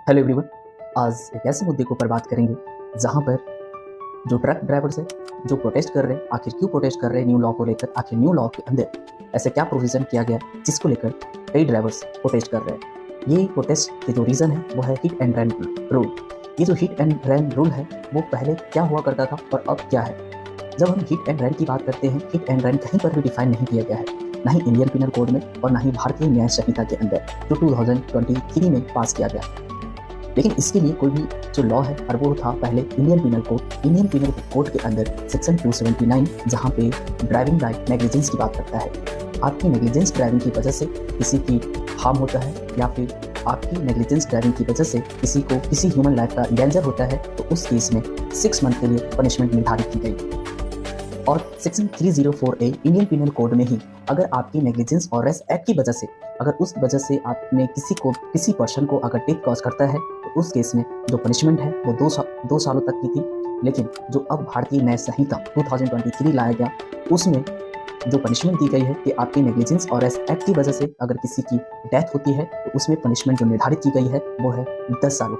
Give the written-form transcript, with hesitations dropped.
Hello everyone. आज एक ऐसे मुद्दे के ऊपर बात करेंगे जहां पर जो ट्रक ड्राइवर्स है जो प्रोटेस्ट कर रहे हैं, आखिर क्यों प्रोटेस्ट कर रहे हैं न्यू लॉ को लेकर, आखिर न्यू लॉ के अंदर ऐसे क्या प्रोविज़न किया गया जिसको लेकर कई ड्राइवर्स प्रोटेस्ट कर रहे हैं। ये प्रोटेस्ट के जो रीज़न है वो है हिट एंड रन रूल। ये जो हिट एंड रन रूल है वो पहले क्या हुआ करता था और अब क्या है। जब हम हिट एंड रन की बात करते हैं, हिट एंड रन कहीं पर भी डिफाइन नहीं किया गया है, ना ही इंडियन पिनल कोड में और ना ही भारतीय न्याय संहिता के अंदर जो 2023 में पास किया गया। लेकिन इसके लिए कोई भी जो लॉ है और वो था पहले Indian penal code. Indian penal code के अंदर सेक्शन 279 जहाँ पे ड्राइविंग बाय नेग्लिजेंस की बात करता है। आपकी नेग्लिजेंस ड्राइविंग की वजह से किसी की हार्म होता है या फिर आपकी नेग्लिजेंस ड्राइविंग की वजह से किसी को किसी ह्यूमन लाइफ का डेंजर होता है तो उस केस में 6 मंथ के लिए पनिशमेंट निर्धारित की गई। और section 304A Indian penal code में ही अगर आपकी नेग्लिजेंस और रेस्ट एक्ट की वजह से अगर उस वजह से आपने किसी पर्सन को अगर डेथ कॉज करता है तो उस केस में जो पनिशमेंट है वो 2 सालों तक की थी। लेकिन जो अब भारतीय न्याय संहिता 2023 लाया गया उसमें जो पनिशमेंट दी गई है कि आपकी नेग्लिजेंस और रेस्ट एक्ट की वजह से अगर किसी की डेथ होती है तो उसमें पनिशमेंट जो निर्धारित की गई है वो है 10 सालों।